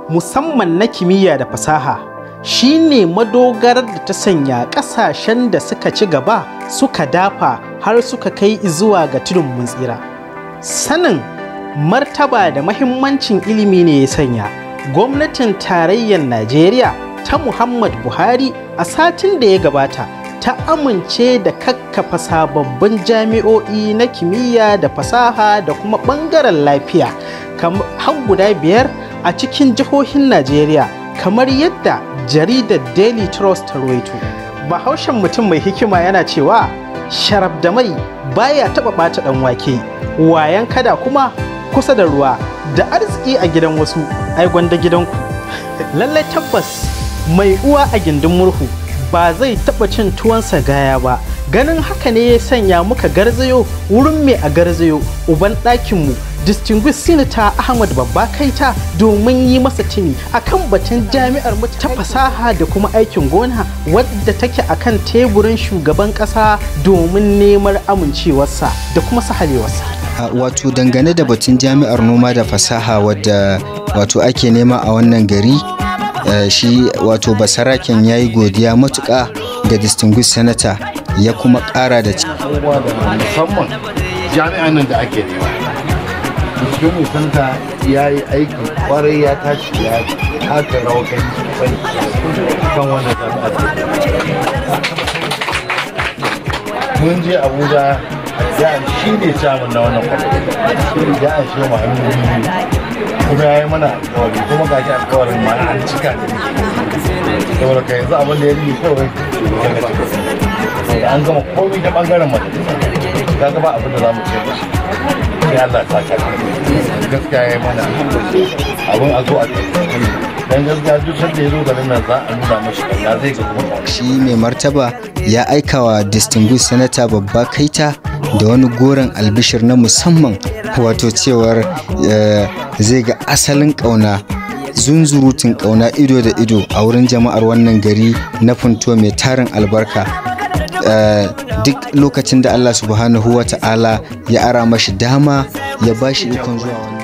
musamman na kimiyya da fasaha shine madogarar da ta sanya ƙasashen da suka ci gaba suka dafa har suka kai zuwa ga tudun mun tsira. Sanin martaba da mahimmancin ilimi ne ya sanya gwamnatin tarayyar Najeriya ta Muhammad Buhari a satin da ya gabata ta amince da kakkafa sababbin jami'o'i na kimiyya da fasaha da kuma ɓangaren lafiya har guda 5 a cikin jihohin Najeriya, kamar yadda jaridar Daily Trust ta rawaito. Bahaushen mutum mai hikima yana cewa sharaf da mai baya taɓa ɓata ɗan wake, wayan kada kuma kusa da ruwa, da arziki a gidan wasu ai gwanda gidanku. Lallai tabbas mai uwa a gindin murhu ba zai taɓa cin tuwonsa gaya ba. Ganin haka ne ya sanya muka garzayo wurin mai a garzayo uban ɗakinmu Distinguished Senator Ahmad Babba Kaita domin yi masa tuni akan batun jami'ar mu ta fasaha da kuma aikin gona wadda take akan teburin shugaban ƙasa domin neman amincewarsa da kuma sahalewarsa. Wato dangane da batun jami'ar noma da fasaha wadda wato ake nema a wannan gari, shi wato basaraken ya yi godiya matuƙa ga Distinguished Senator, ya kuma ƙara da musamman jami'an nan da ake nema. Distinguished Senator ya yi aiki kwarai, ya tashi ya taka rawar kai sosai kan wannan jami'ar. Mun je Abuja, ya shi ne chairman na wannan kwamiti, ya shi ma hannu kuma ya yi mana alkawari, kuma ga shi alkawarin ma an cika da ni saboda kai yanzu abin da ya yi kawai an gama komai ta bangaren majalisa, ka gaba abin da za mu ce sai Allah ta saka gaskiya ya yi mana abin a zo a dan gaskiya duk sanda ya zo garin nan za a nuna mashi ya zai ga kuma. Shi mai martaba ya aikawa Distinguished Senator Babba Kaita da wani goron albishir na musamman, wato cewar zai ga asalin ƙauna, zunzurutun ƙauna ido da ido a wurin jama'ar wannan gari na Funtuwa mai tarin albarka. Duk lokacin da Allah subhanahu wa ta'ala ya ara mashi dama ya bashi ikon zuwa wannan